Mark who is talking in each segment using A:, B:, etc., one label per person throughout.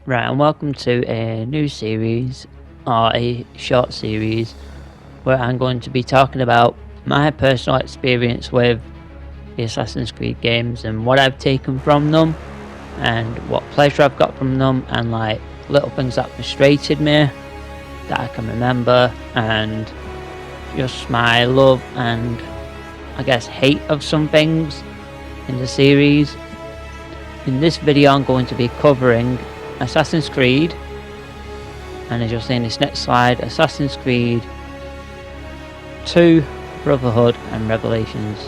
A: Right, and welcome to a new series, or a short series, where I'm going to be talking about my personal experience with the Assassin's Creed games and what I've taken from them, and what pleasure I've got from them, and like little things that frustrated me that I can remember, and just my love and I guess hate of some things in the series. In this video, I'm going to be covering Assassin's Creed, and as you'll see in this next slide, Assassin's Creed 2 Brotherhood and Revelations,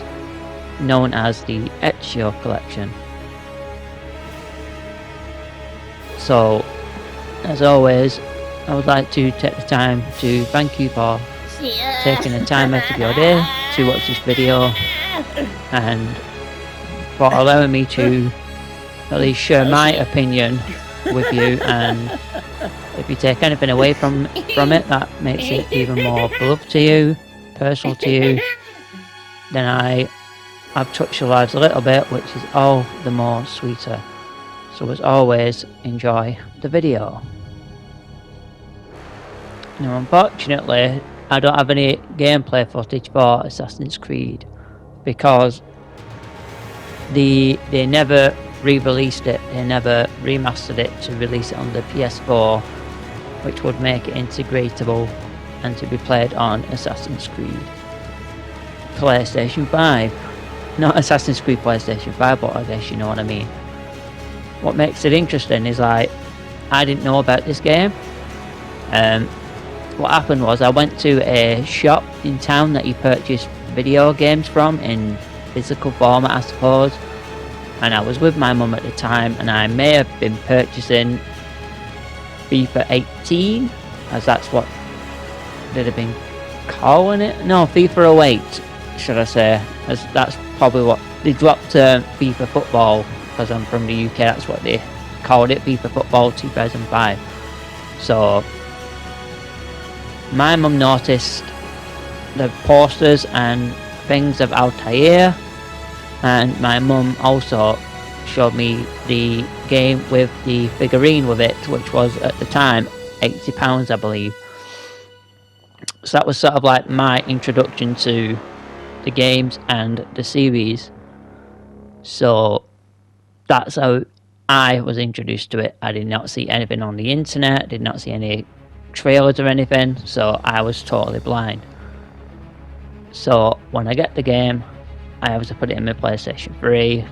A: known as the Ezio Collection. So, as always, I would like to take the time to thank you for taking the time out of your day to watch this video, and for allowing me to at least share my opinion with you. And if you take anything away from it that makes it even more beloved to you, personal to you, then I've touched your lives a little bit, which is all the more sweeter. So as always, enjoy the video. Now unfortunately, I don't have any gameplay footage for Assassin's Creed because they never re-released it, they never remastered it to release it on the PS4, which would make it integratable and to be played on Assassin's Creed PlayStation 5. Not Assassin's Creed PlayStation 5, but I guess you know what I mean. What makes it interesting is like, I didn't know about this game. What happened was I went to a shop in town that you purchase video games from in physical format, I suppose. And I was with my mum at the time, and I may have been purchasing FIFA 18, as that's what they'd have been calling it. No, FIFA 08, should I say, as that's probably what they dropped. FIFA football, because I'm from the UK, that's what they called it, FIFA football 2005. So my mum noticed the posters and things of Altair, and my mum also showed me the game with the figurine with it, which was at the time £80, I believe. So that was sort of like my introduction to the games and the series. So that's how I was introduced to it. I did not see anything on the internet, did not see any trailers or anything, so I was totally blind. So when I get the game, I have to put it in my PlayStation 3,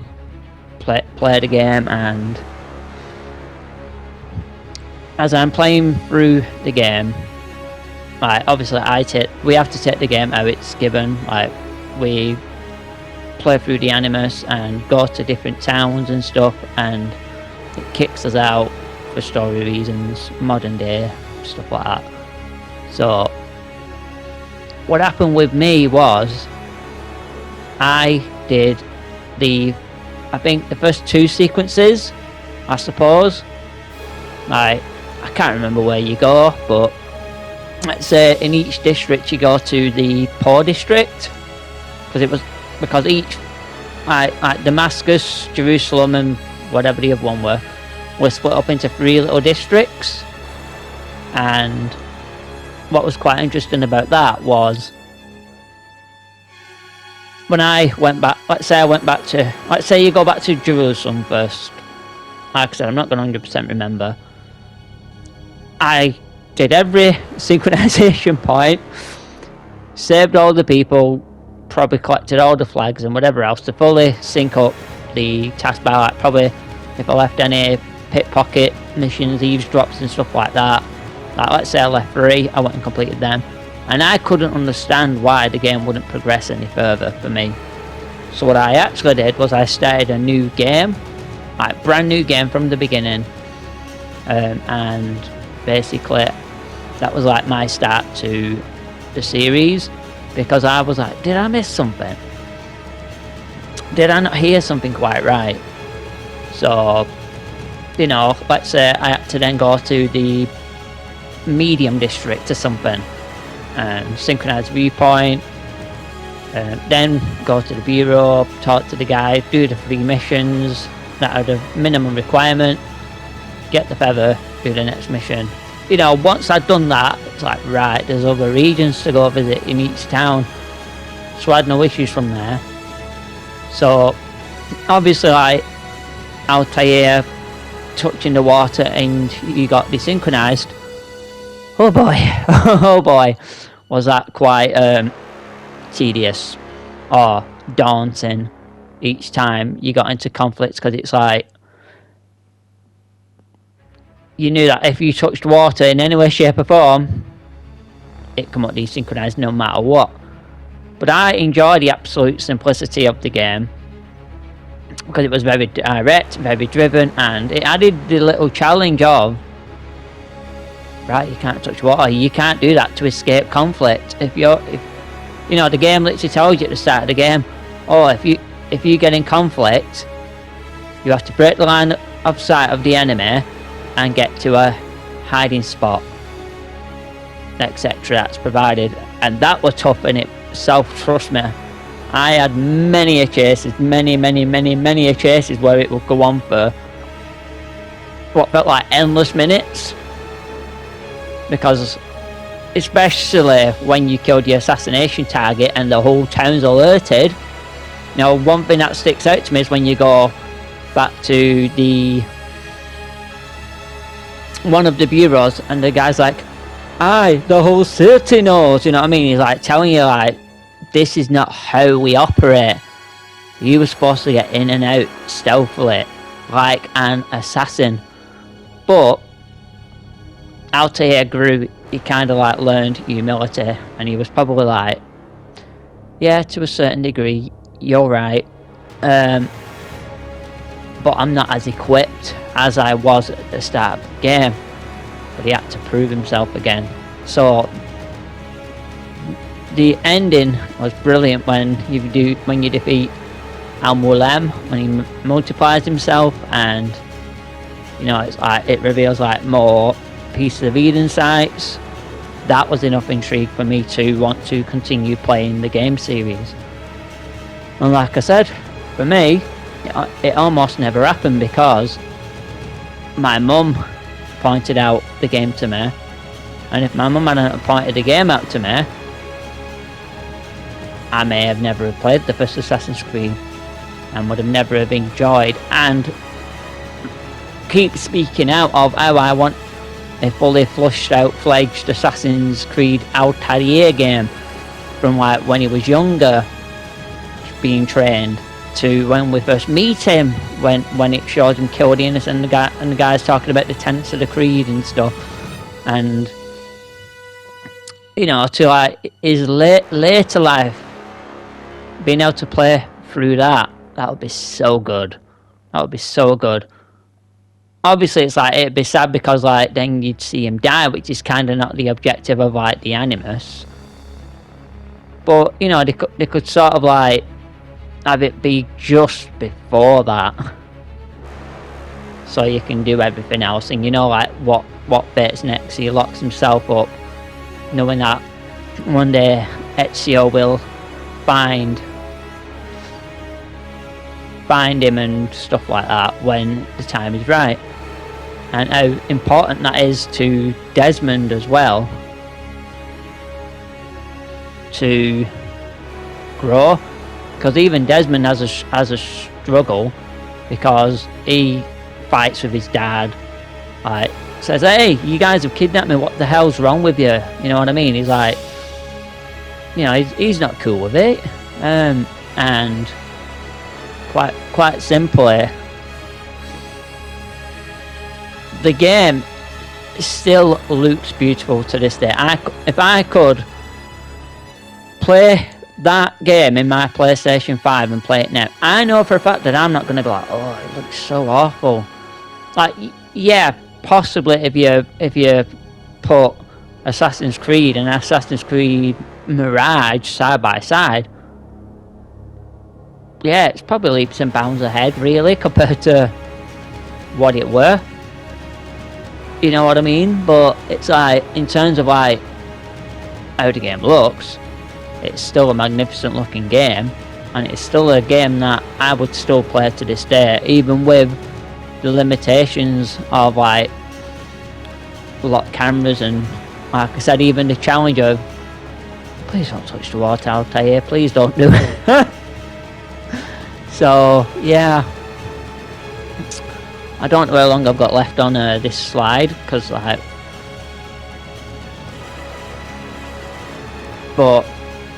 A: play the game, and as I'm playing through the game, like obviously we have to take the game how it's given. Like we play through the animus and go to different towns and stuff, and it kicks us out for story reasons, modern day stuff like that. So what happened with me was I did I think the first two sequences, I suppose. I can't remember where you go, but let's say in each district you go to the poor district, because each like Damascus, Jerusalem, and whatever the other one were split up into 3 little districts. And what was quite interesting about that was when I went back, let's say you go back to Jerusalem first. Like I said, I'm not going to 100% remember. I did every synchronization point, saved all the people, probably collected all the flags and whatever else to fully sync up the taskbar. Like probably if I left any pickpocket missions, eavesdrops and stuff like that. Like let's say I left 3, I went and completed them. And I couldn't understand why the game wouldn't progress any further for me. So what I actually did was I started a new game, like brand new game from the beginning, and basically that was like my start to the series, because I was like, did I miss something? Did I not hear something quite right? So, you know, let's say I had to then go to the medium district or something, and synchronize viewpoint, then go to the bureau, talk to the guy, do the 3 missions that are the minimum requirement, get the feather, do the next mission. You know, once I'd done that, it's like, right, there's other regions to go visit in each town. So I had no issues from there. So, obviously, like, Altair touching the water and you got desynchronized. Oh boy, oh boy, was that quite tedious or daunting each time you got into conflicts, because it's like, you knew that if you touched water in any way, shape or form, it come up desynchronized no matter what. But I enjoy the absolute simplicity of the game, because it was very direct, very driven, and it added the little challenge of, right, you can't touch water, you can't do that to escape conflict. If you know, the game literally tells you at the start of the game, oh, if you get in conflict, you have to break the line of sight of the enemy and get to a hiding spot, etc. That's provided, and that was tough in itself, trust me. I had many a chases, many a chases where it would go on for what felt like endless minutes, because especially when you killed your assassination target and the whole town's alerted. You know, one thing that sticks out to me is when you go back to one of the bureaus and the guy's like, aye, the whole city knows, you know what I mean? He's like telling you, like, this is not how we operate. You were supposed to get in and out stealthily, like an assassin. But Altair grew, he kind of like learned humility, and he was probably like, yeah, to a certain degree, you're right. But I'm not as equipped as I was at the start of the game. But he had to prove himself again. So the ending was brilliant when you defeat Al-Mulem, when he multiplies himself, and you know, it's like it reveals like more pieces of Eden sites. That was enough intrigue for me to want to continue playing the game series. And like I said, for me, it almost never happened, because my mum pointed out the game to me, and if my mum hadn't pointed the game out to me, I may have never played the first Assassin's Creed and would have never have enjoyed and keep speaking out of how I want a fully flushed out fledged Assassin's Creed Altair game, from like when he was younger being trained to when we first meet him, when it shows him kill the innocent, and the guy's talking about the tenets of the creed and stuff, and you know, to like his later life, being able to play through that would be so good. That would be so good. Obviously, it's like, it'd be sad because like then you'd see him die, which is kind of not the objective of like the Animus. But you know, they could sort of like have it be just before that, so you can do everything else, and you know, like what fate's next. He locks himself up, knowing that one day Ezio will find him and stuff like that when the time is right. And how important that is to Desmond as well, to grow, because even Desmond has a struggle, because he fights with his dad, like says, hey, you guys have kidnapped me, what the hell's wrong with you, you know what I mean? He's like, you know, he's not cool with it, and quite simply, the game still looks beautiful to this day. If I could play that game in my PlayStation 5 and play it now, I know for a fact that I'm not going to be like, oh, it looks so awful. Like, yeah, possibly if you put Assassin's Creed and Assassin's Creed Mirage side by side, yeah, it's probably leaps and bounds ahead, really, compared to what it were. You know what I mean? But it's like, in terms of like how the game looks, it's still a magnificent looking game, and it's still a game that I would still play to this day, even with the limitations of like lock cameras, and like I said, even the challenge of please don't touch the water, Altair, please don't do it. So yeah, I don't know how long I've got left on this slide, because like, but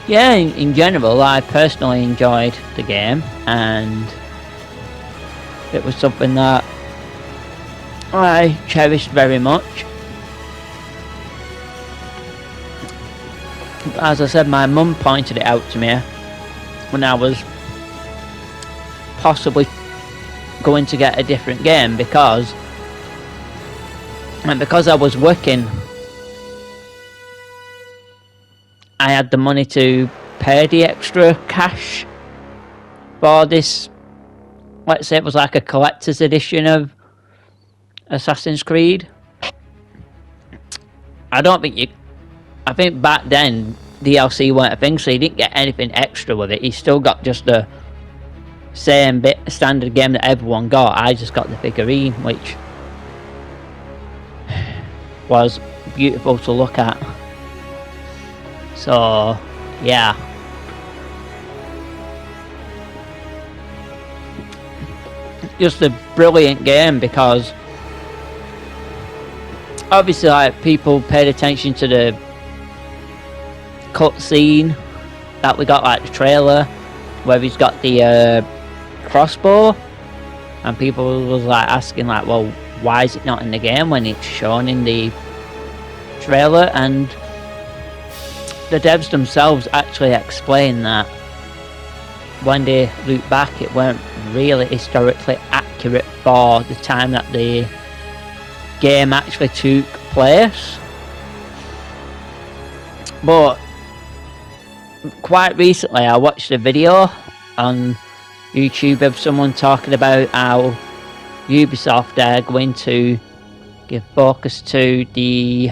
A: yeah, in general I personally enjoyed the game, and it was something that I cherished very much. As I said, my mum pointed it out to me when I was possibly going to get a different game, because I was working, I had the money to pay the extra cash for this. Let's say it was like a collector's edition of Assassin's Creed. I think back then DLC weren't a thing, so you didn't get anything extra with it. You still got just the same standard game that everyone got. I just got the figurine, which was beautiful to look at. So yeah, just a brilliant game, because obviously like people paid attention to the cutscene that we got, like the trailer where he's got the crossbow, and people was like asking like, well, why is it not in the game when it's shown in the trailer? And the devs themselves actually explain that when they look back, it weren't really historically accurate for the time that the game actually took place. But quite recently I watched a video on YouTube of someone talking about how Ubisoft are going to give focus to the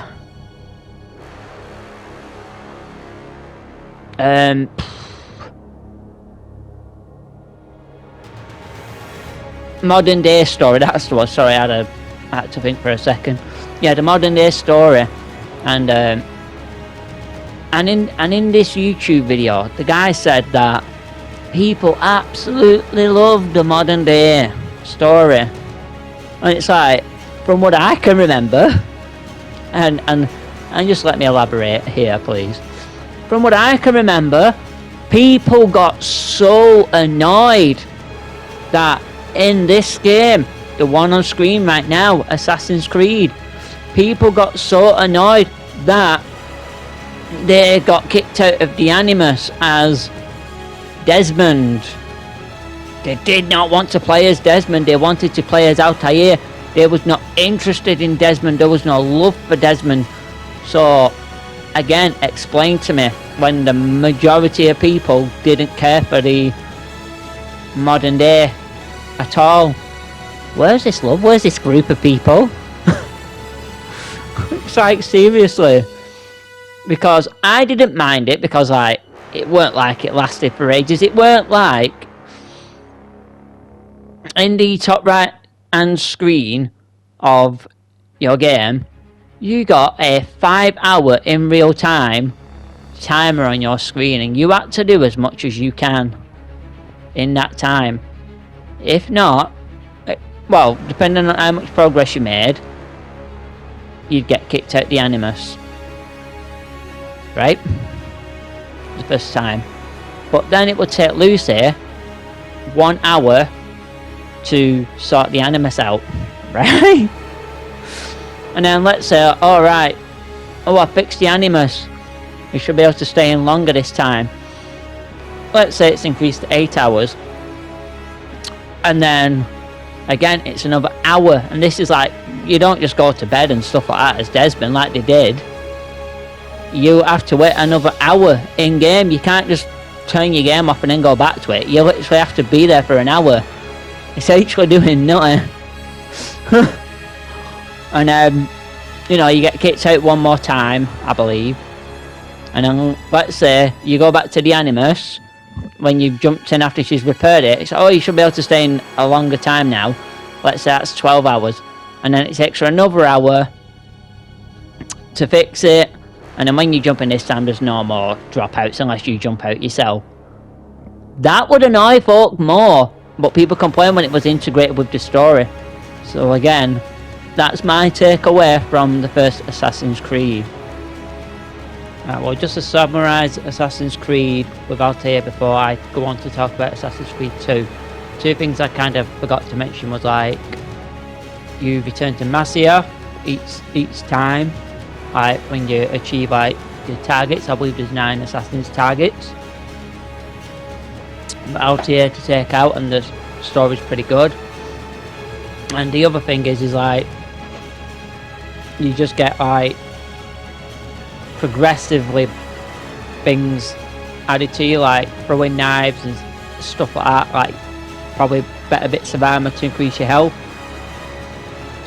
A: modern day story. That's the one. Sorry, I had to think for a second. Yeah, the modern day story, and in this YouTube video, the guy said that people absolutely love the modern day story, and it's like, from what I can remember, and just let me elaborate here, please. From what I can remember, people got so annoyed that in this game, the one on screen right now, Assassin's Creed, people got so annoyed that they got kicked out of the Animus as Desmond. They did not want to play as Desmond, they wanted to play as Altair. They was not interested in Desmond, there was no love for Desmond. So again, explain to me, when the majority of people didn't care for the modern day at all, where's this love? Where's this group of people? It's like, seriously. Because I didn't mind it, because like, it weren't like it lasted for ages. It weren't like in the top right hand screen of your game, you got a 5-hour in real time timer on your screen, and you had to do as much as you can in that time. If not, well, depending on how much progress you made, you'd get kicked out the Animus, right? The first time. But then it would take Lucy 1 hour to sort the Animus out, right? And then let's say, alright, oh, I fixed the Animus, you should be able to stay in longer this time. Let's say it's increased to 8 hours. And then again, it's another hour, and this is like, you don't just go to bed and stuff like that as Desmond like they did. You have to wait another hour in game. You can't just turn your game off and then go back to it. You literally have to be there for an hour, essentially doing nothing. And you know, you get kicked out one more time, I believe, and then let's say you go back to the Animus when you've jumped in after she's repaired it. It's, oh, you should be able to stay in a longer time now. let's say that's 12 hours, and then it takes her another hour to fix it, and then when you jump in this time there's no more dropouts unless you jump out yourself. That would annoy folk more, but people complain when it was integrated with the story. So again, that's my takeaway from the first Assassin's Creed. Well, just to summarise Assassin's Creed with Altair before I go on to talk about Assassin's Creed 2. Two things I kind of forgot to mention was like, you return to Masia each time, like when you achieve like your targets. I believe there's 9 Assassin's targets out here to take out, and the story's pretty good. And the other thing is like, you just get like progressively things added to you, like throwing knives and stuff like that, like probably better bits of armor to increase your health.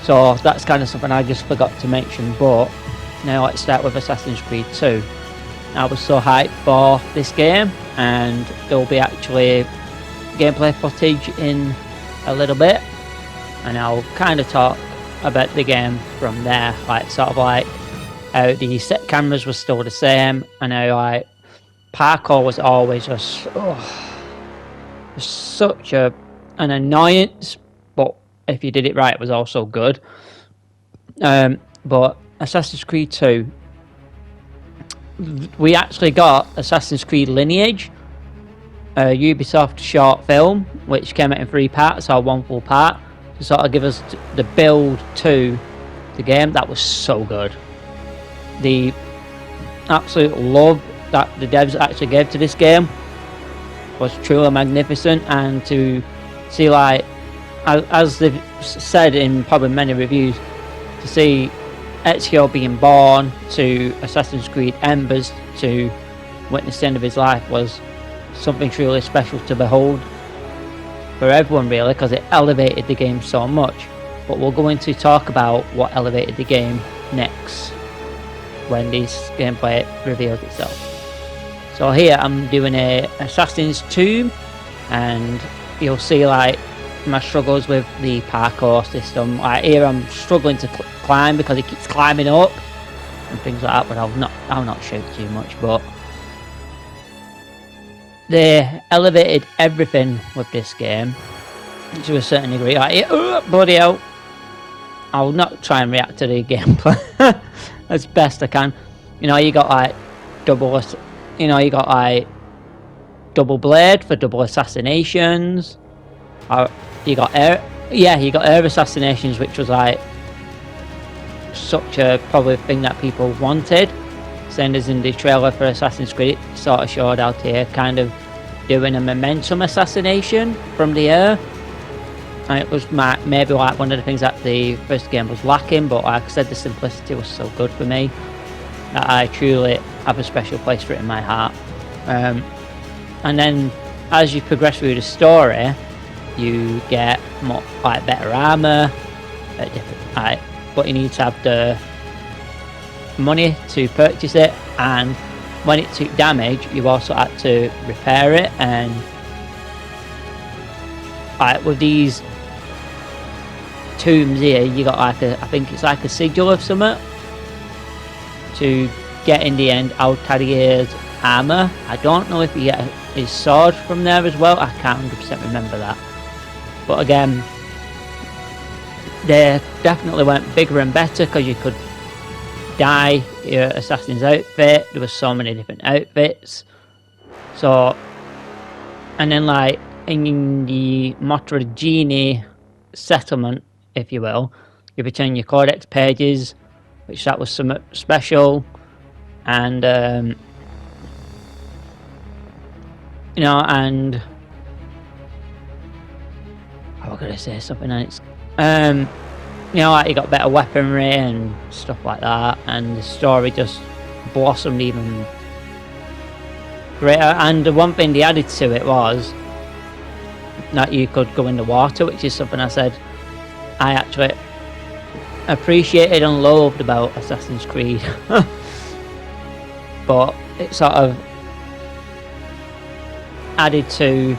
A: So that's kind of something I just forgot to mention. But now let's start with Assassin's Creed 2. I was so hyped for this game, and there'll be actually gameplay footage in a little bit, and I'll kind of talk about the game from there, like sort of like how the set cameras were still the same, and how like parkour was always just such an annoyance, but if you did it right it was also good. But Assassin's Creed 2, we actually got Assassin's Creed Lineage, a Ubisoft short film which came out in 3 parts, or 1 full part, to sort of give us the build to the game. That was so good. The absolute love that the devs actually gave to this game was truly magnificent, and to see, like, as they've said in probably many reviews, to see Ezio being born to Assassin's Creed Embers to witness the end of his life was something truly special to behold for everyone, really, because it elevated the game so much. But we'll go into talk about what elevated the game next when this gameplay reveals itself. So here I'm doing a Assassin's Tomb, and you'll see like my struggles with the parkour system. Like here I'm struggling to climb because it keeps climbing up and things like that, but I'll not show too much. But they elevated everything with this game to a certain degree. Like, bloody hell! I'll not try and react to the gameplay as best I can. You know, you got like double blade for double assassinations. Or you got air assassinations, which was like such a probably thing that people wanted. Same as in the trailer for Assassin's Creed, it sort of showed out here kind of doing a momentum assassination from the air. And it was maybe like one of the things that the first game was lacking, but like I said, the simplicity was so good for me that I truly have a special place for it in my heart. And then as you progress through the story, you get more, like, better armor, but you need to have the money to purchase it, and when it took damage you also had to repair it. And with these tombs here, you got like I think it's like a sigil of something to get in the end Altair's armor. I don't know if you get his sword from there as well, I can't 100% remember that. But again, they definitely went bigger and better because you could dye your assassin's outfit. There were so many different outfits. So, and then like in the Motragini settlement, if you will, you return your codex pages, which that was somewhat special. And you know, and I was gonna say something, and it's you know, like you got better weaponry and stuff like that, and the story just blossomed even greater. And the one thing they added to it was that you could go in the water, which is something I said I actually appreciated and loved about Assassin's Creed. But it sort of added to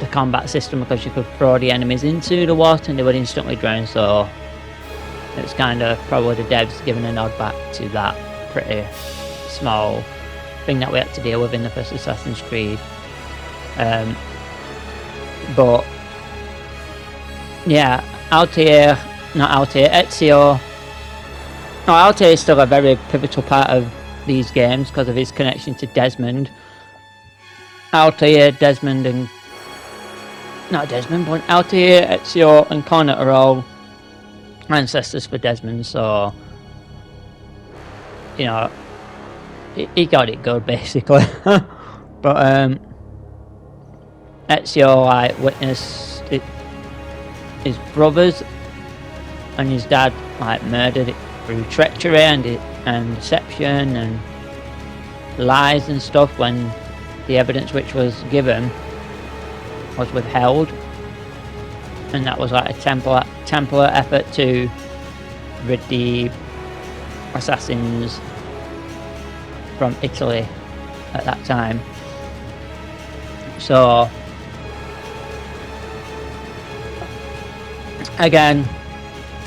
A: the combat system because you could throw the enemies into the water and they would instantly drown, so it's kind of probably the devs giving a nod back to that pretty small thing that we had to deal with in the first Assassin's Creed. But yeah, Altair, not Altair, Ezio. No, Altair is still a very pivotal part of these games because of his connection to Desmond. Altair, Desmond, and not Desmond, but Altair, Ezio, and Connor are all ancestors for Desmond, so you know he got it good basically. But Ezio like witnessed his brothers and his dad like murdered it through treachery and deception and lies and stuff when the evidence which was given was withheld, and that was like a Templar effort to rid the assassins from Italy at that time. So again,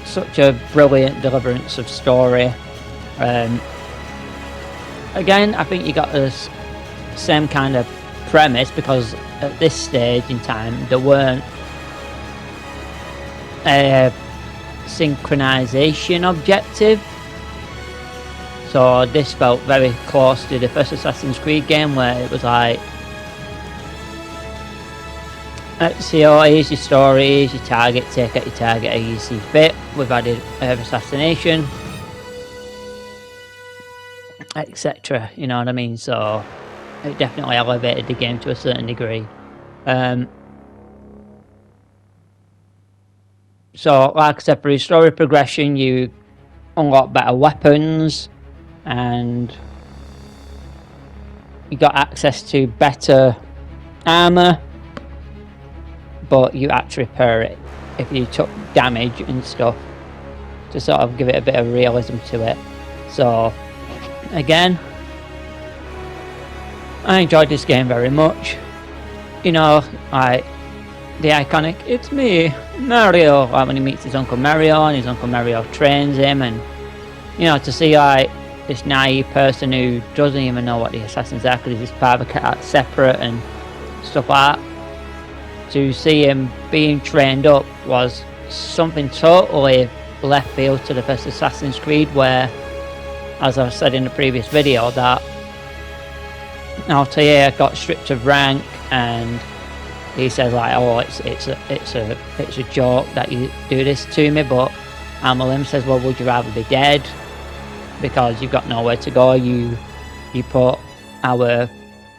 A: such a brilliant deliverance of story. Again, I think you got this same kind of premise because at this stage in time there weren't a synchronization objective, so this felt very close to the first Assassin's Creed game where it was like, Ezio, here's your story, here's your target, take out your target as you see fit. We've added assassination, etc. You know what I mean? So it definitely elevated the game to a certain degree. So like I said, for your story progression you unlock better weapons and you got access to better armour, but you had to repair it if you took damage and stuff to sort of give it a bit of realism to it. So again, I enjoyed this game very much. You know, like the iconic "It's me, Mario," like when he meets his Uncle Mario and his Uncle Mario trains him, and you know, to see like this naive person who doesn't even know what the assassins are because his father kept separate and stuff like that, to see him being trained up was something totally left field to the first Assassin's Creed, where, as I said in the previous video, that Altair got stripped of rank and he says like, oh, it's a joke that you do this to me, but Amalim says, well, would you rather be dead because you've got nowhere to go, you put our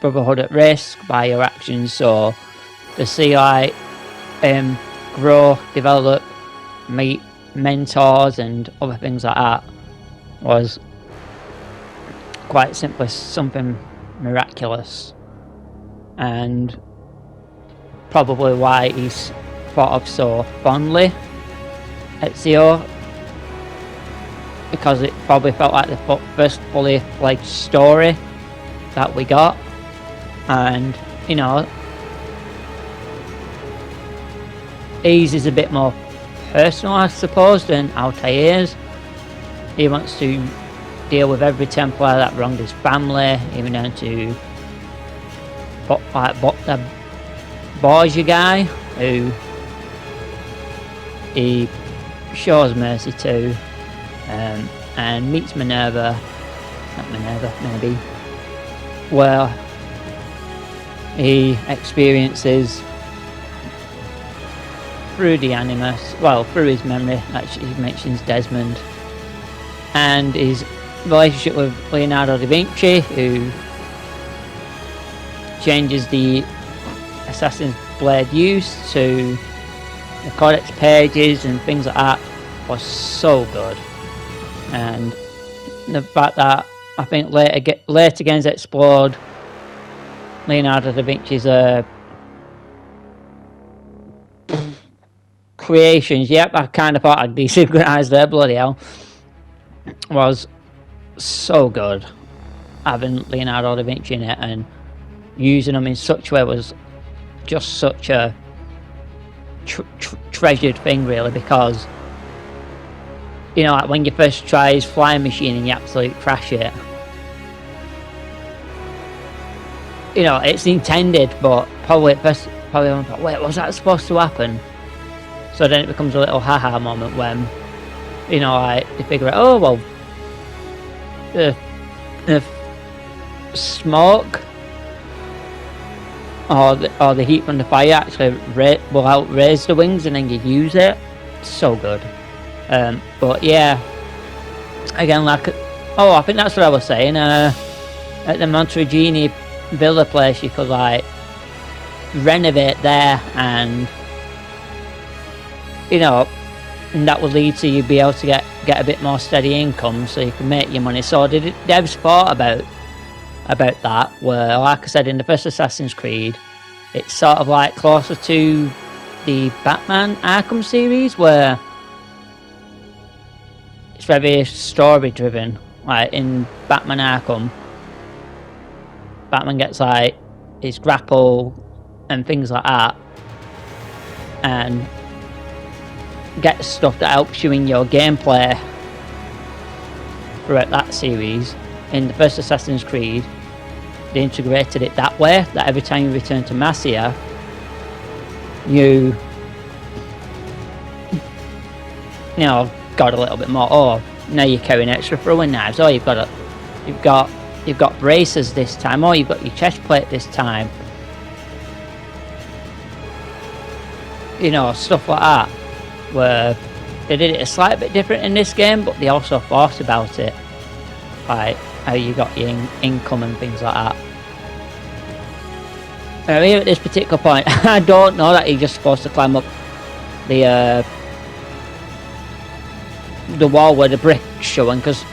A: brotherhood at risk by your actions. So to see like grow, develop, meet mentors and other things like that was quite simply something miraculous, and probably why he's thought of so fondly, Ezio, because it probably felt like the first fully fledged story that we got, and you know, his is a bit more personal, I suppose, than Altair's. He wants to deal with every Templar that wronged his family, even down to the Borgia guy, who he shows mercy to, and meets Minerva, maybe, where he experiences through the animus, well, through his memory, actually he mentions Desmond, and his relationship with Leonardo da Vinci, who changes the Assassin's Blade use to the codex pages and things like that, was so good. And the fact that I think later games explored Leonardo da Vinci's creations, yep, I kind of thought I'd desynchronized there, bloody hell, was so good. Having Leonardo da Vinci in it and using them in such a way was just such a treasured thing, really, because you know, like when you first try his flying machine and you absolutely crash it. You know, it's intended, but probably I'm like, wait, was that supposed to happen? So then it becomes a little haha moment when, you know, like you figure out, oh well, the smoke or the heat from the fire actually will outraise the wings, and then you use it. It's so good. But yeah, again, like, oh, I think that's what I was saying. At the Monterigini Villa place, you could like renovate there, and you know, and that would lead to you be able to get a bit more steady income, so you can make your money. So devs thought about that, where, like I said, in the first Assassin's Creed, it's sort of like closer to the Batman Arkham series, where it's very story driven. Like in Batman Arkham, Batman gets like his grapple and things like that, and gets stuff that helps you in your gameplay throughout that series. In the first Assassin's Creed, they integrated it that way, that every time you return to Masia, you know, got a little bit more. Oh, now you're carrying extra throwing knives. Oh, you've got braces this time. Oh, you've got your chest plate this time. You know, stuff like that. Where they did it a slight bit different in this game, but they also thought about it, like how you got your income and things like that. Here at this particular point, I don't know that you're just supposed to climb up the wall where the brick's showing, because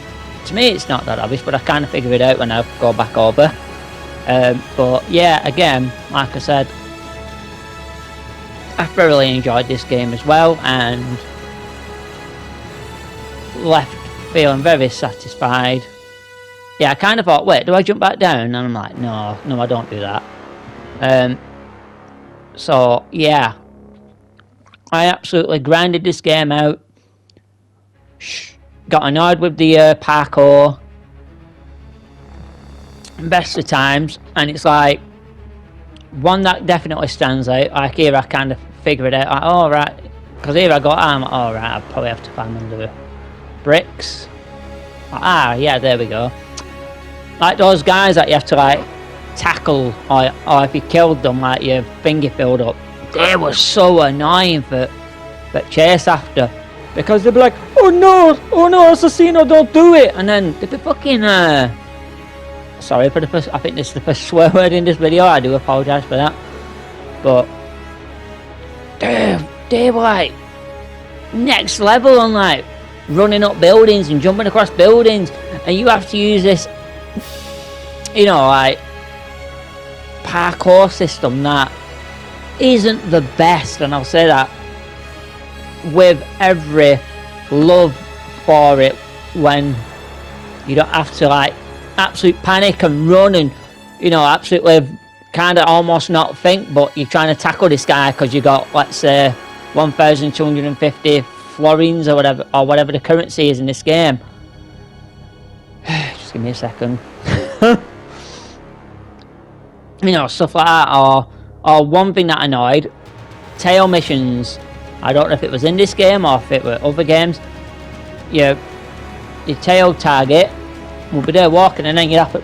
A: to me it's not that obvious, but I kind of figure it out when I go back over. But yeah, again, like I said, I thoroughly enjoyed this game as well, and left feeling very satisfied. Yeah, I kind of thought, wait, do I jump back down? And I'm like, no, I don't do that. So yeah, I absolutely grinded this game out. Got annoyed with the parkour best of times, and it's like one that definitely stands out. Like here I kind of figure it out, like, oh right, because here I got, I'm like, oh right, I probably have to climb under the bricks. Ah yeah, there we go. Like those guys that you have to like tackle, or if you killed them, like your finger filled up. They were so annoying for chase after, because they'd be like, oh no, Assassino, don't do it, and then they'd be fucking sorry for the first, I think this is the first swear word in this video, I do apologise for that, but they were like next level on like running up buildings and jumping across buildings, and you have to use this, you know, like parkour system that isn't the best, and I'll say that with every love for it, when you don't have to like absolute panic and run and, you know, absolutely kind of almost not think, but you're trying to tackle this guy because you got, let's say, 1,250 florins or whatever the currency is in this game. Just give me a second. You know, stuff like that, or one thing that annoyed, tail missions. I don't know if it was in this game or if it were other games. Your tail target will be there walking, and then you have to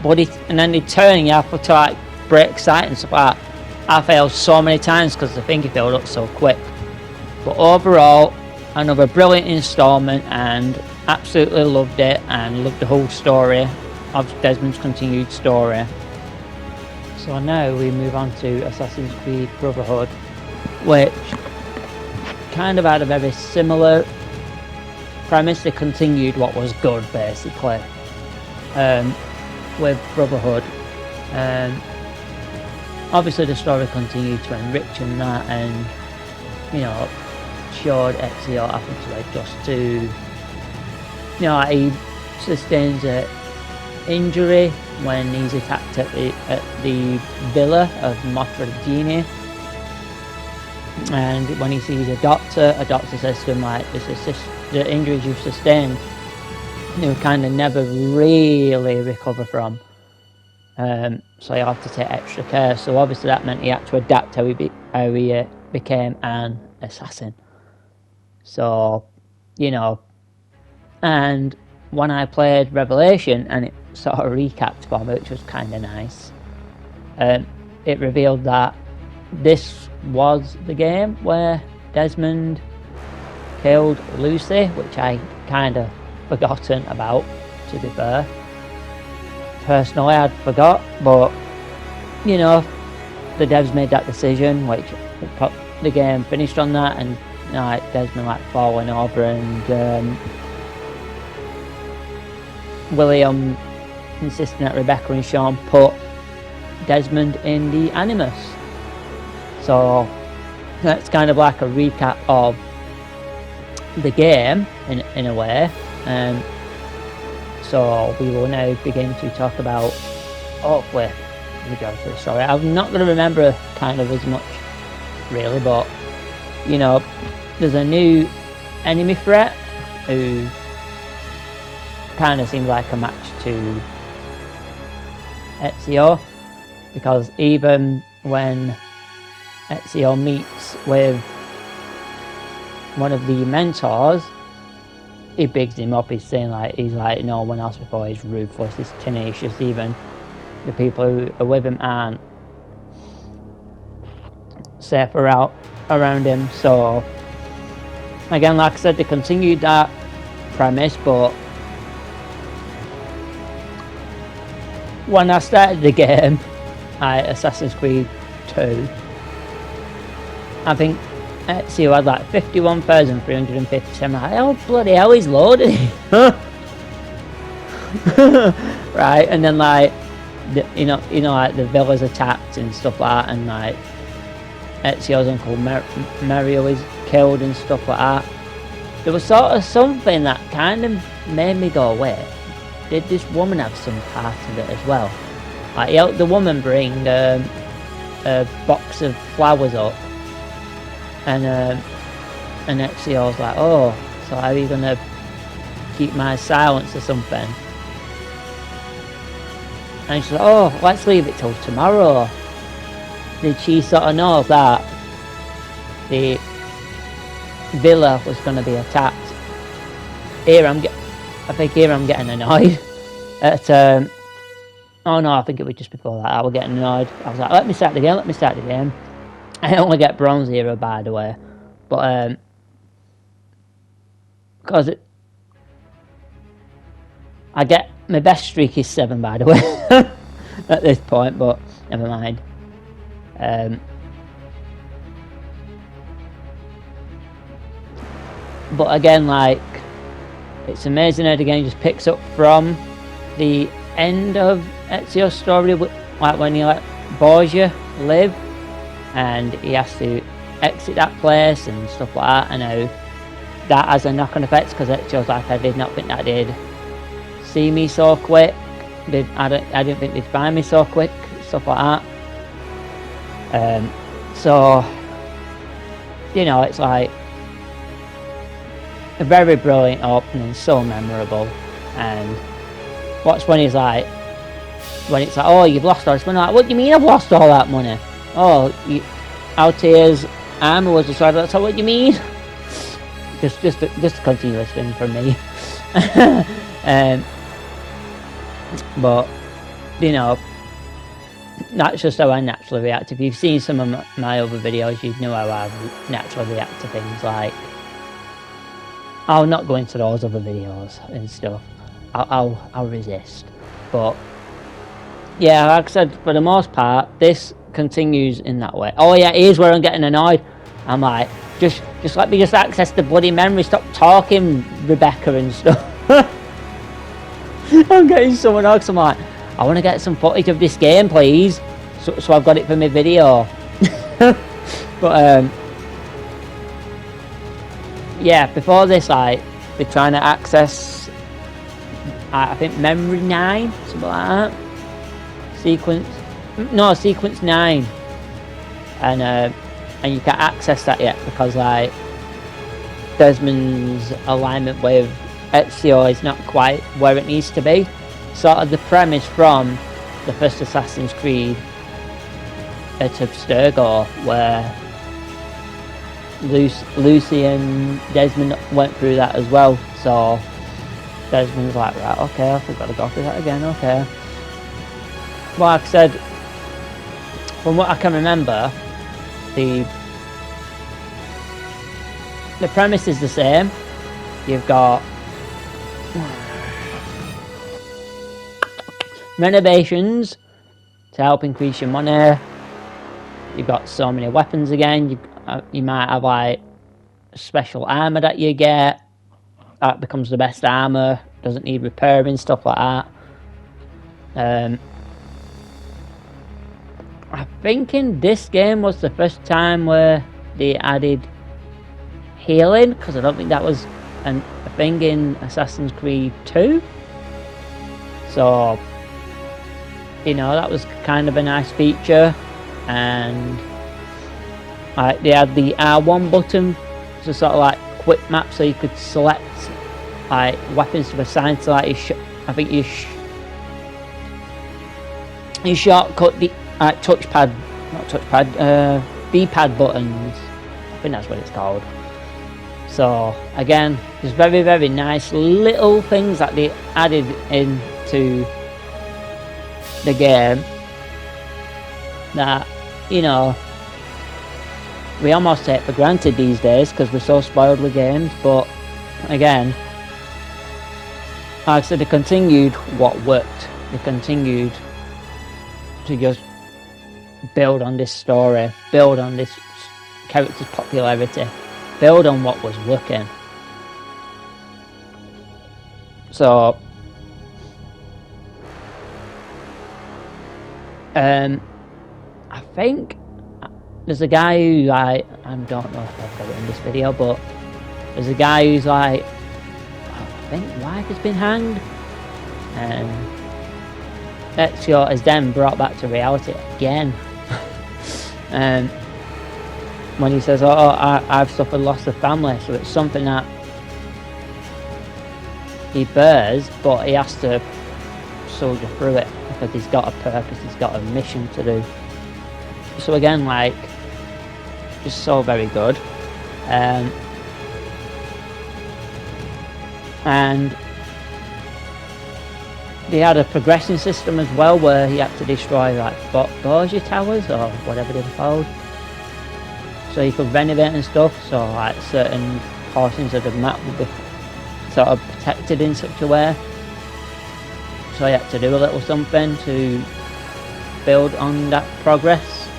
A: and then they turn and you have to like break sight and stuff like that. I failed so many times because the finger filled up so quick. But overall, another brilliant installment, and absolutely loved it, and loved the whole story of Desmond's continued story. So now we move on to Assassin's Creed Brotherhood, which kind of had a very similar premise. They continued what was good, basically, with Brotherhood. Obviously the story continued to enrich in that, and, you know, showed Ezio having to adjust to, you know, he sustains an injury when he's attacked at the villa of Monterigini, And when he sees a doctor says to him like, the injuries you've sustained, you kind of never really recover from. So you have to take extra care. So obviously that meant he had to adapt how he became an assassin. So, you know, and when I played Revelation and it sort of recapped for me, which was kind of nice, it revealed that this was the game where Desmond killed Lucy, which I kind of forgotten about, to be fair. Personally, I'd forgot, but you know, the devs made that decision, which the game finished on that, and you know, like Desmond like falling over, and William insisting that Rebecca and Sean put Desmond in the Animus. So that's kind of like a recap of the game in a way. So we will now begin to talk about, hopefully, we go through the story. I'm not going to remember kind of as much really, but you know, there's a new enemy threat who kind of seems like a match to Ezio, because even when Ezio meets with one of the mentors, he bigs him up. He's saying like, no one else before. He's ruthless, he's tenacious. Even the people who are with him aren't safe around him. So again, like I said, they continued that premise, but when I started the game, Assassin's Creed 2, I think Ezio had like 51,350. I'm like, oh bloody hell, he's loaded. Right, and then like, you know, like the villa's attacked and stuff like that, and like Ezio's uncle Mario is killed and stuff like that. There was sort of something that kind of made me go, wait, did this woman have some part of it as well? Like, he helped the woman bring a box of flowers up, and Ezio's like, oh, so how are you gonna keep my silence or something? And she's like, oh, let's leave it till tomorrow. Did she sort of know that the villa was going to be attacked? I think I'm getting annoyed at oh no, I think it was just before that I was getting annoyed. I was like, let me start the game. I only get bronze hero, by the way, but because I get my best streak is 7, by the way, at this point, but never mind. But again, like, it's amazing how the game just picks up from the end of Ezio's story, like when he let Borgia live and he has to exit that place and stuff like that, and how that has a knock-on effect, because Ezio's like, I did not think that they'd see me so quick, I didn't think they'd find me so quick, stuff like that. So, you know, it's like a very brilliant opening, so memorable. And what's when it's like, oh, you've lost all this money, like, what do you mean I've lost all that money? Oh, Altair's armor was destroyed, that's what do you mean? just a continuous thing for me. But, you know, that's just how I naturally react. If you've seen some of my other videos, you know how I naturally react to things. Like, I'll not go into those other videos and stuff. I'll resist. But yeah, like I said, for the most part, this continues in that way. Oh yeah, here's where I'm getting annoyed. I'm like, just let me just access the bloody memory. Stop talking, Rebecca and stuff. I'm getting so annoyed. I'm like, I want to get some footage of this game, please, so I've got it for my video. But yeah, before this, like, they're trying to access, I think, memory 9, something like that. Sequence 9, and and you can't access that yet because like Desmond's alignment with Ezio is not quite where it needs to be. Sort of the premise from the first Assassin's Creed at Abstergo, where Lucy and Desmond went through that as well. So Desmond's like, right, okay, I've got to go through that again, okay. Well, like I said, from what I can remember, the premise is the same. You've got renovations to help increase your money. You've got so many weapons again. You might have like special armor that you get. That becomes the best armor. Doesn't need repairing, stuff like that. I think in this game was the first time where they added healing, because I don't think that was a thing in Assassin's Creed 2. So, you know, that was kind of a nice feature. And like they had the R1 button to sort of like quick map, so you could select like weapons to assign to like I think you shortcut the touchpad, not touchpad, D-pad buttons. I think that's what it's called. So again, there's very, very nice little things that they added into the game that, you know, we almost take for granted these days because we're so spoiled with games. But again, like I said, they continued what worked. They continued to just build on this story, build on this character's popularity, build on what was working. So I think there's a guy who, like, I don't know if I've got it in this video, but there's a guy who's like, I think wife has been hanged, and Ezio is then brought back to reality again. And when he says, I've suffered loss of family, so it's something that he bears, but he has to soldier through it because he's got a purpose, he's got a mission to do. So again, like, just so very good. And they had a progression system as well, where he had to destroy like Borgia towers or whatever they're called, so you could renovate and stuff. So like certain portions of the map would be sort of protected in such a way. So you had to do a little something to build on that progress.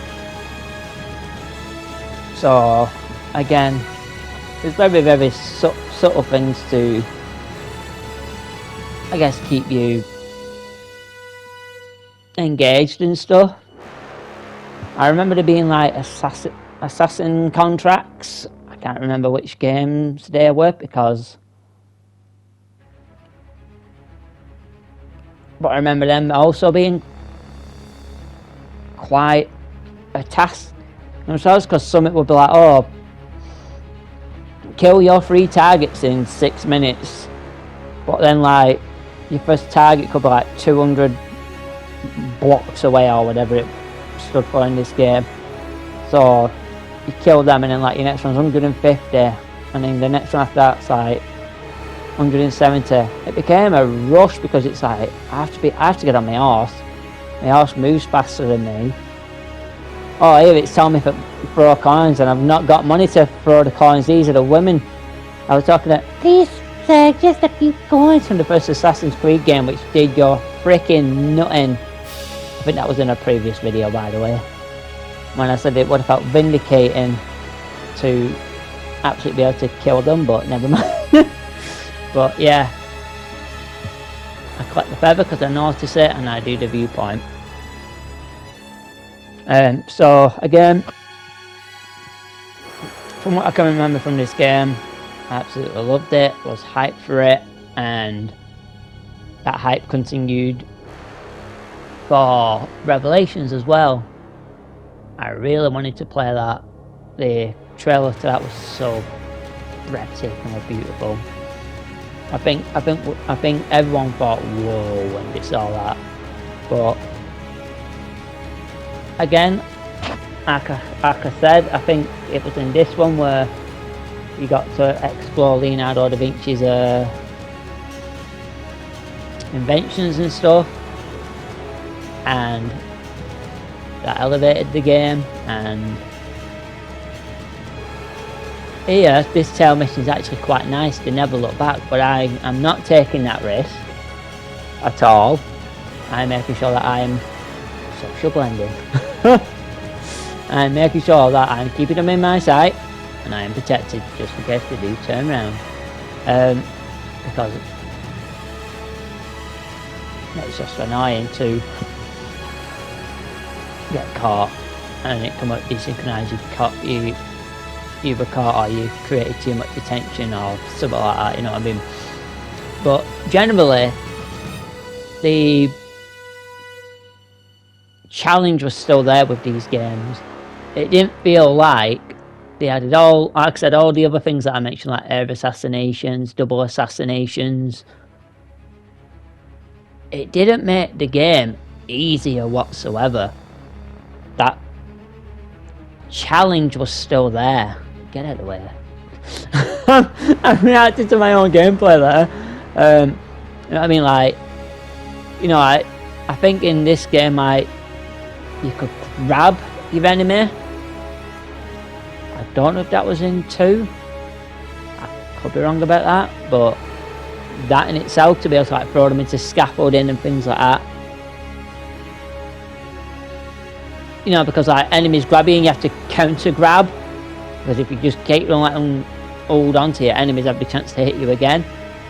A: So again, there's very, very subtle things to, I guess, keep you engaged and stuff. I remember there being like assassin contracts. I can't remember which games they were because, but I remember them also being quite a task themselves, because some would be like, oh, kill your 3 targets in 6 minutes, but then like your first target could be like 200 blocks away or whatever it stood for in this game. So you kill them, and then like your next one's 150, and then the next one after that's like 170. It became a rush because it's like I have to get on my horse. My horse moves faster than me. Oh, here it's telling me to throw coins, and I've not got money to throw the coins. These are the women I was talking to. Please, sir, just a few coins from the first Assassin's Creed game, which did your freaking nothing. I think that was in a previous video, by the way, when I said it would have felt vindicating to absolutely be able to kill them, but never mind. But yeah, I collect the feather because I notice it, and I do the viewpoint. So again, from what I can remember from this game, I absolutely loved it, was hyped for it, and that hype continued for Revelations as well. I really wanted to play that, the trailer to that was so breathtakingly beautiful. I think everyone thought, whoa, when they saw that. But again, like I said, I think it was in this one where you got to explore Leonardo da Vinci's inventions and stuff, and that elevated the game. And here, this tail mission is actually quite nice. They never look back, but I'm not taking that risk at all. I'm making sure that I'm social blending. I'm making sure that I'm keeping them in my sight and I am protected just in case they do turn around. Because it's just annoying to get caught and it come up desynchronized. You either caught or you created too much attention or something like that, you know what I mean? But generally, the challenge was still there with these games. It didn't feel like they added all, like I said, all the other things that I mentioned, like air assassinations, double assassinations. It didn't make the game easier whatsoever. That challenge was still there. Get out of the way. I'm reacting to my own gameplay there. You know what I mean? Like, you know, I think in this game, you could grab your enemy. I don't know if that was in 2. I could be wrong about that, but that in itself, to be able to like throw them into scaffolding and things like that. You know, because like enemies grab you and you have to counter grab. Because if you just keep on letting them hold on to your enemies, have the chance to hit you again.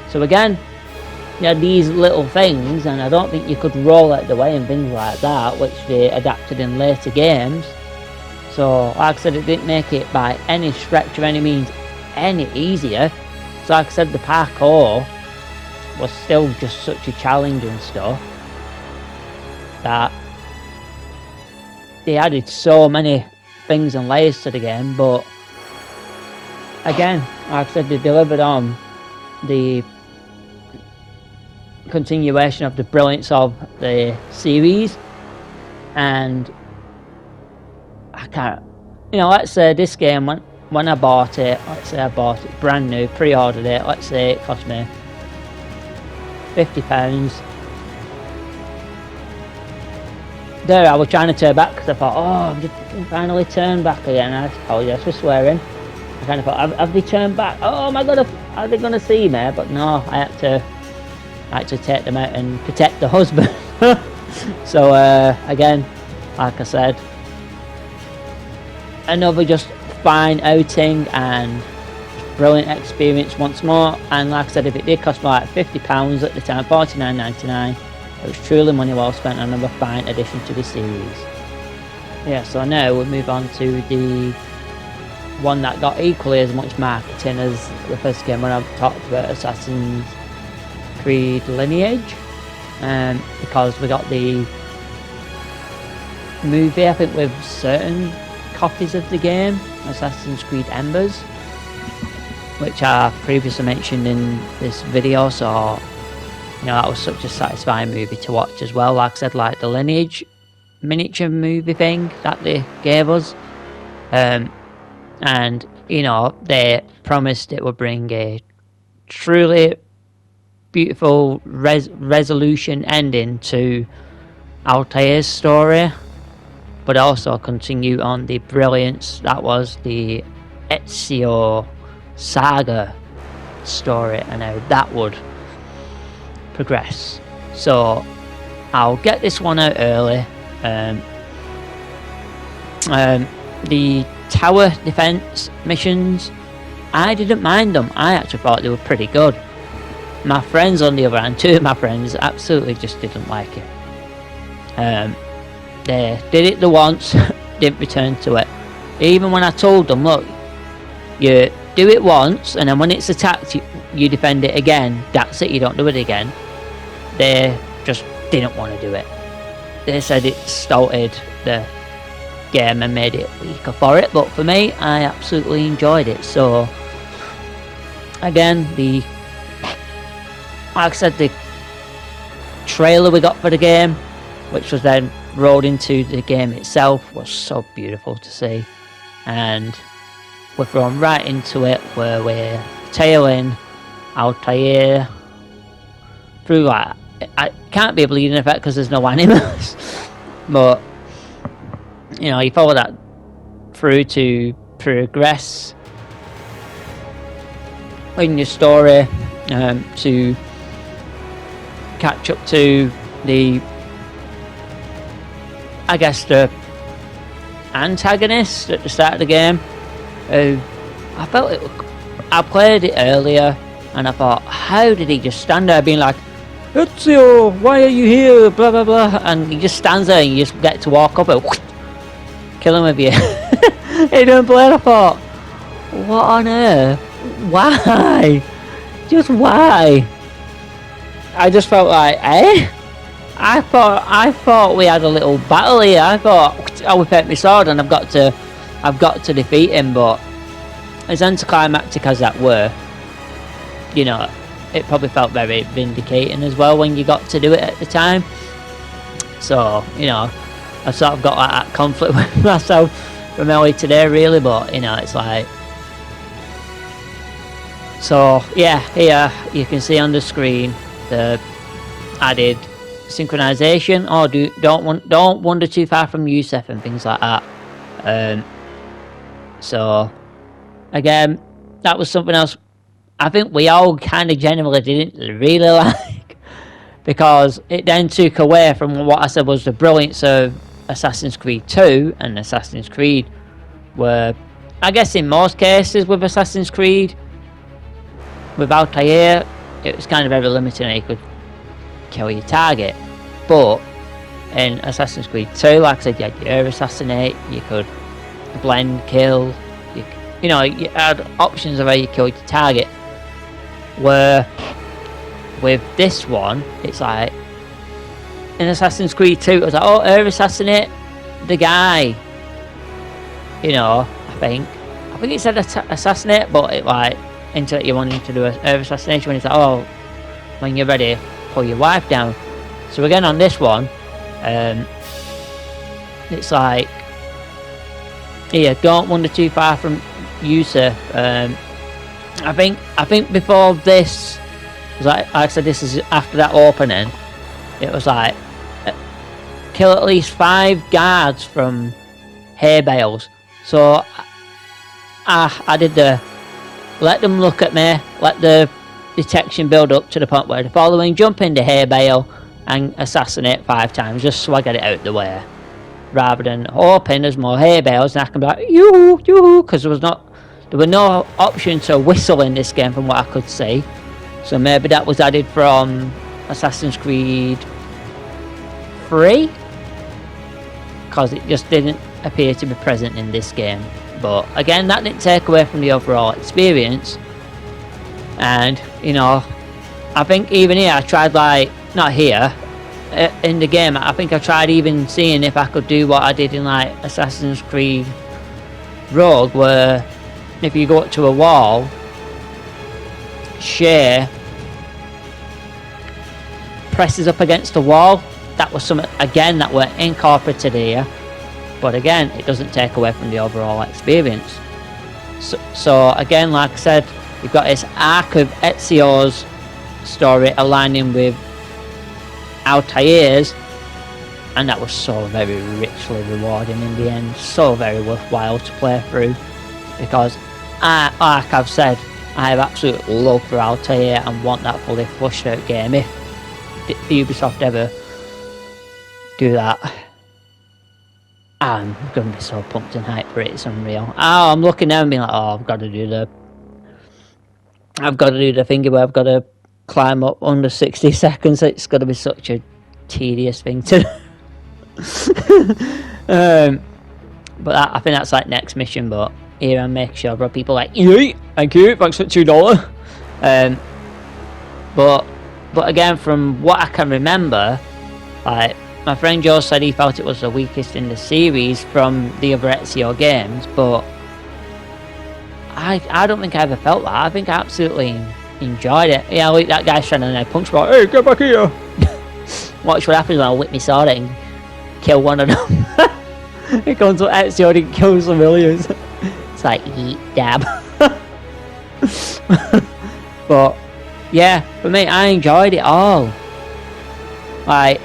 A: So again, you had these little things, and I don't think you could roll out the way and things like that, which they adapted in later games. So like I said, it didn't make it by any stretch of any means any easier. So like I said, the parkour was still just such a challenge and stuff that they added so many things and layers to the game. But again, like I said, they delivered on the continuation of the brilliance of the series. And I can't, you know, let's say this game, when I bought it, let's say I bought it brand new, pre-ordered it, let's say it cost me £50. There I was trying to turn back because I thought, oh, I've just finally turned back again. I apologise for swearing. I kind of thought, have they turned back? Oh my god, are they going to see me? But no, I had to actually take them out and protect the husband. So again, like I said, another just fine outing and brilliant experience once more. And like I said, if it did cost me like £50 at the time, $49.99, it was truly money well spent on another fine addition to the series. Yeah, so now we'll move on to the one that got equally as much marketing as the first game when I talked about Assassin's Creed Lineage. Because we got the movie, I think, with certain copies of the game, Assassin's Creed Embers, which I previously mentioned in this video. So you know, that was such a satisfying movie to watch as well. Like I said, like the Lineage miniature movie thing that they gave us. And, you know, they promised it would bring a truly beautiful resolution ending to Altair's story, but also continue on the brilliance that was the Ezio saga story and how that would progress. So I'll get this one out early. The tower defense missions, I didn't mind them. I actually thought they were pretty good. My friends, on the other hand, 2 of my friends absolutely just didn't like it. They did it the once, didn't return to it. Even when I told them, look, you do it once and then when it's attacked you defend it again, that's it, you don't do it again. They just didn't want to do it. They said it stunted the game and made it weaker for it, but for me, I absolutely enjoyed it. So again, like I said, the trailer we got for the game, which was then rolled into the game itself, was so beautiful to see. And we're thrown right into it, where we're tailing Altair through, like, it can't be a bleeding effect because there's no animals, but you know, you follow that through to progress in your story, to catch up to the, I guess, the antagonist at the start of the game. I felt it. I played it earlier, and I thought, how did he just stand there being like, Ezio, why are you here? Blah blah blah, and he just stands there, and you just get to walk up and kill him with you. He didn't play it. I thought, what on earth? Why? Just why? I just felt like, eh? I thought we had a little battle here. I thought, oh, we picked my sword and I've got to defeat him. But as anticlimactic as that were, you know, it probably felt very vindicating as well when you got to do it at the time. So, you know, I sort of got that conflict with myself from early today, really. But, you know, it's like, so yeah, here you can see on the screen the added synchronization. Oh, don't wander too far from Yusef and things like that. So again, that was something else I think we all kind of generally didn't really like, because it then took away from what I said was the brilliance of Assassin's Creed 2 and Assassin's Creed, where I guess in most cases with Assassin's Creed, with Altair, it was kind of very limited and you could kill your target. But in Assassin's Creed 2, like I said, you had your assassinate, you could blend, kill, you know, you had options of how you killed your target. Where with this one, it's like in Assassin's Creed 2, it was like, oh, air assassinate the guy. You know, I think it said assassinate, but it like until you wanted to do an air assassination when it's like, oh, when you're ready, pull your wife down. So again on this one, it's like, yeah, don't wander too far from Yusuf. I think before this, like I said, this is after that opening. It was like kill at least 5 guards from hay bales. So I did the let them look at me, let the detection build up to the point where the following, jump into hay bale and assassinate 5 times, just so I get it out the way, rather than hoping there's more hay bales and I can be like yoo-hoo, because there were no option to whistle in this game from what I could see. So maybe that was added from Assassin's Creed 3, because it just didn't appear to be present in this game. But again, that didn't take away from the overall experience. And, you know, I think even here I tried, like, not here, in the game, I think I tried even seeing if I could do what I did in, like, Assassin's Creed Rogue, where if you go up to a wall, Shay presses up against the wall. That was something, again, that were incorporated here. But again, it doesn't take away from the overall experience. So again, like I said, you've got this arc of Ezio's story aligning with Altair's, and that was so very richly rewarding in the end. So very worthwhile to play through, because like I've said, I have absolute love for Altair and want that fully flushed out game. If Ubisoft ever do that, I'm going to be so pumped and hyped for it, it's unreal. Oh, I'm looking now and being like, oh, I've got to do the thingy where I've got to climb up under 60 seconds. It's going to be such a tedious thing to do. But I think that's like next mission, but here I make sure bro, people like, yay, thank you, thanks for $2. But again, from what I can remember, like, my friend Joe said he felt it was the weakest in the series from the other Ezio games, but I don't think I ever felt that. I think I absolutely enjoyed it. Yeah, like that guy standing there, punch ball. Hey, get back here! Watch what happens when I whip my sword and kill one of them. It comes to Ezio and kills the millions. It's like, eat, dab. But yeah, for me, I enjoyed it all. Like,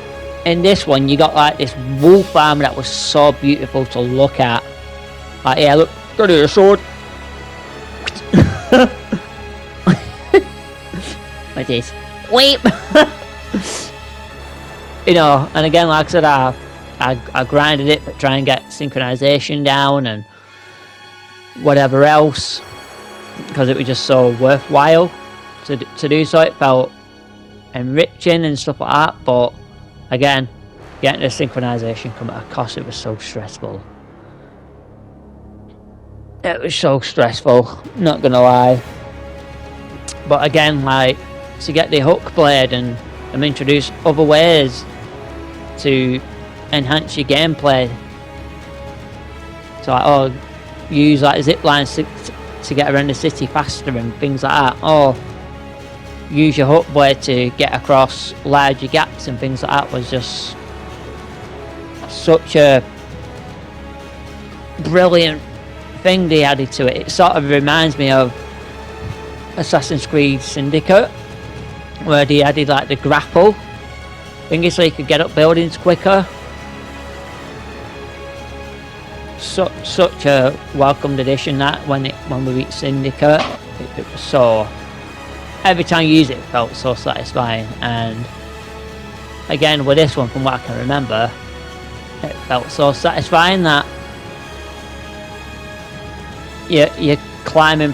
A: in this one, you got like this wolf armor that was so beautiful to look at. Like, yeah, look, got your sword. What's this? Weep. You know, and again, like I said, I grinded it, but try and get synchronization down and whatever else, because it was just so worthwhile to do so. It felt enriching and stuff like that, but again, getting the synchronization come at a cost. It was so stressful. It was so stressful, not gonna lie. But again, like, to get the hook blade and introduce other ways to enhance your gameplay. So like, oh, use like zip lines to get around the city faster and things like that. Or use your hook blade to get across larger gaps and things like that, was just such a brilliant thing they added to it. It sort of reminds me of Assassin's Creed Syndicate, where they added like the grapple thingy so you could get up buildings quicker. Such a welcomed addition that when we reached Syndicate, it was so, every time you use it, it felt so satisfying. And again with this one, from what I can remember, it felt so satisfying that you're climbing,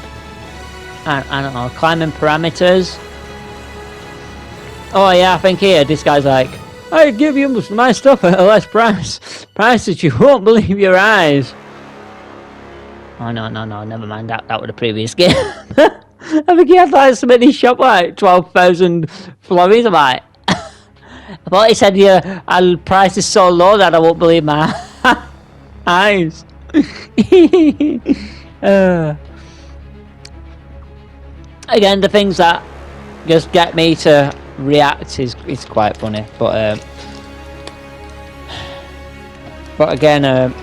A: I don't know, climbing parameters. Oh yeah, I think here this guy's like, I give you my stuff at a less price that you won't believe your eyes. Oh no, never mind, that was the previous game. I think he had like something in his shop like 12,000 florins. I'm like, I thought he said, yeah, our price is so low that I won't believe my eyes. Again, the things that just get me to react is quite funny, but again,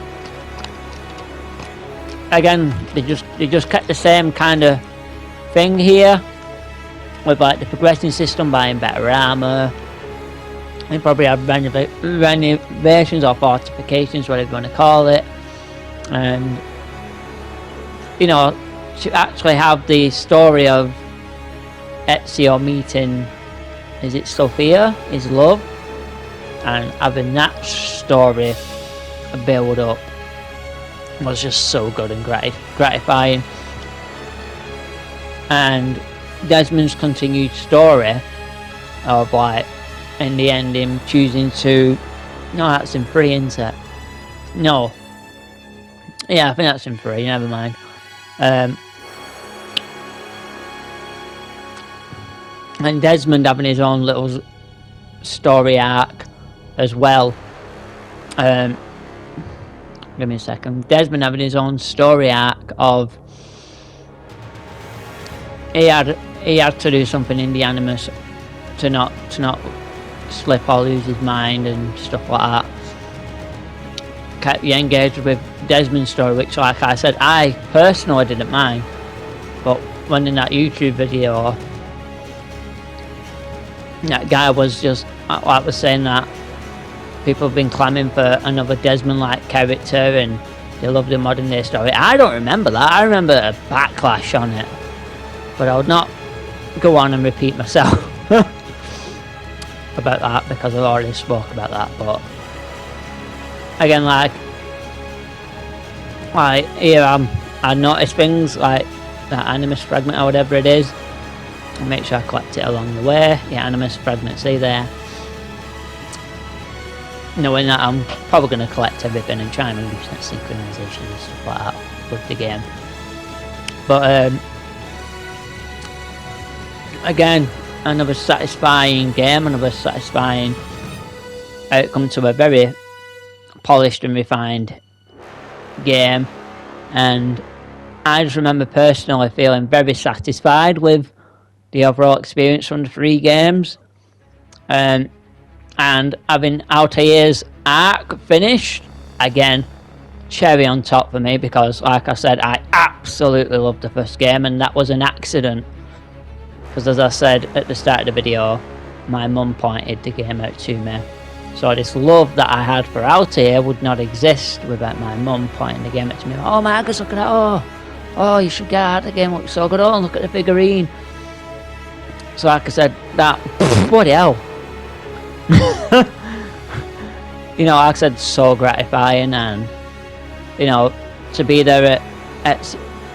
A: they just kept the same kind of thing here with like the progression system, buying better armor. They probably have renovations or fortifications, whatever you want to call it, and you know, to actually have the story of Ezio meeting, is it Sophia, his love, and having that story build up was just so good and gratifying. And Desmond's continued story of like, in the end, him choosing to, no, that's in 3, isn't it? No, yeah, I think that's in 3, never mind. And Desmond having his own little story arc as well. Give me a second. Desmond having his own story arc of he had to do something in the Animus to not slip or lose his mind and stuff like that. Kept you engaged with Desmond's story, which, like I said, I personally didn't mind. But when in that YouTube video, that guy was just, like, was saying that people have been clamming for another Desmond-like character and they love the modern day story. I don't remember that. I remember a backlash on it, but I would not go on and repeat myself about that because I've already spoke about that. But again, like here I notice things like that Animus fragment or whatever it is. I'll make sure I collect it along the way. Yeah, Animus fragment, see there. Knowing that I'm probably going to collect everything and try and use that synchronization and stuff like that with the game. But again, another satisfying game, another satisfying outcome to a very polished and refined game, and I just remember personally feeling very satisfied with the overall experience from the 3 games, and having Altair's arc finished, again, cherry on top for me, because like I said, I absolutely loved the first game, and that was an accident, because as I said at the start of the video, my mum pointed the game out to me. So this love that I had for Altair would not exist without my mum pointing the game out to me. Oh Marcus, look at that, oh you should get out, the game looks so good, oh look at the figurine. So like I said, that, bloody hell. You know, like I said, so gratifying, and you know, to be there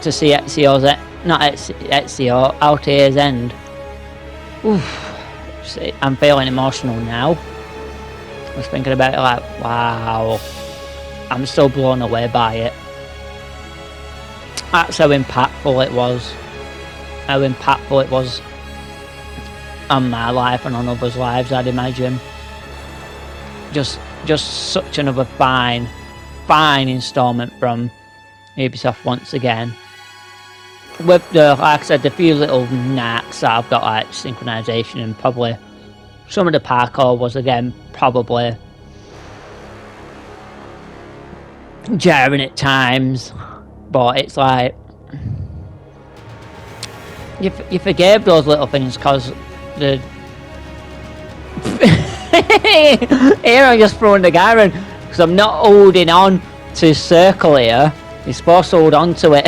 A: to see Ezio's, not Ezio, Altair's end. Oof. I'm feeling emotional now. I was thinking about it like, wow. I'm still blown away by it. That's how impactful it was. How impactful it was on my life and on others' lives, I'd imagine. Just such another fine installment from Ubisoft once again. With the, like I said, the few little knacks that I've got, like synchronization, and probably some of the parkour was again probably jarring at times, but it's like you forgave those little things because the here I'm just throwing the guy around because I'm not holding on to circle here. You're supposed to hold on to it.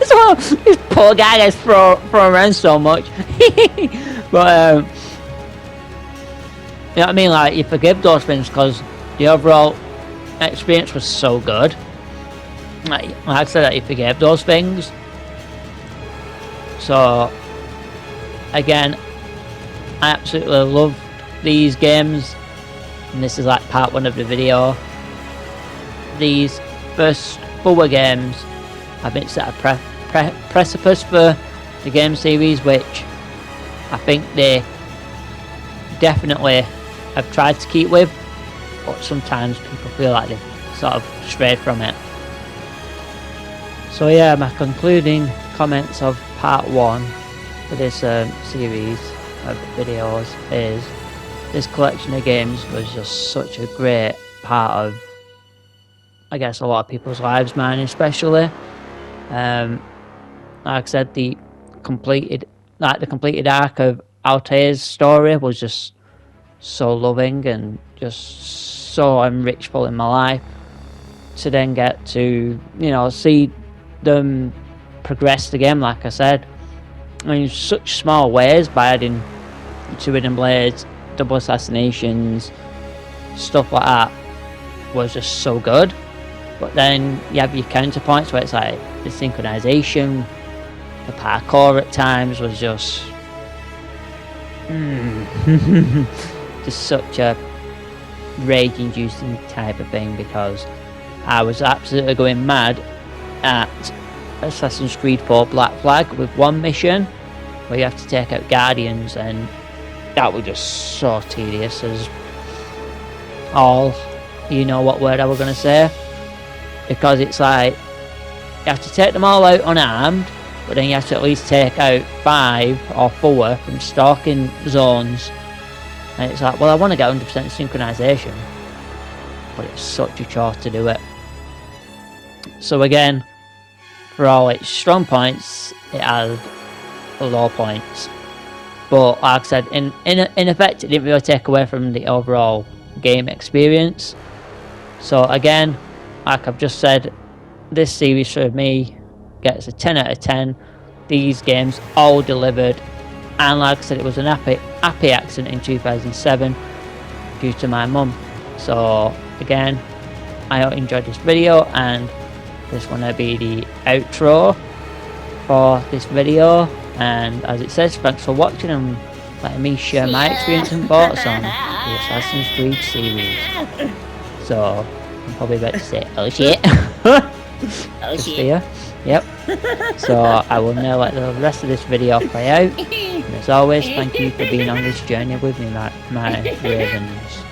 A: So this poor guy gets thrown around so much. But you know what I mean, like you forgive those things because the overall experience was so good. Like I said, that you forgave those things. So again, I absolutely love these games, and this is like part 1 of the video. These first 4 games have been set a precipice for the game series, which I think they definitely have tried to keep with, but sometimes people feel like they've sort of strayed from it. So yeah, my concluding comments of part 1 for this series of videos is this collection of games was just such a great part of, I guess, a lot of people's lives, mine especially. Like I said, the completed arc of Altair's story was just so loving and just so enrichful in my life. To then get to, you know, see them progress the game, like I said, in such small ways, by adding 2 hidden blades, double assassinations, stuff like that, was just so good. But then you have your counterpoints where it's like the synchronization, the parkour at times was just just such a rage-inducing type of thing, because I was absolutely going mad at Assassin's Creed 4 Black Flag with one mission where you have to take out Guardians, and that was just so tedious as all, you know what word I was going to say, because it's like you have to take them all out unarmed, but then you have to at least take out 5 or 4 from stalking zones, and it's like, well, I want to get 100% synchronization, but it's such a chore to do it. So again, for all its strong points, it has low points, but like I said, in effect, it didn't really take away from the overall game experience. So again, like I've just said, this series for me gets a 10 out of 10. These games all delivered, and like I said, it was an happy accident in 2007 due to my mum. So again, I hope you enjoyed this video, and this one will be the outro for this video. And as it says, thanks for watching and letting me share my experience and thoughts on the Assassin's Creed series. So I'm probably about to say, oh shit.
B: Oh shit.
A: Here. Yep. So I will now let the rest of this video play out. And as always, thank you for being on this journey with me, my ravens.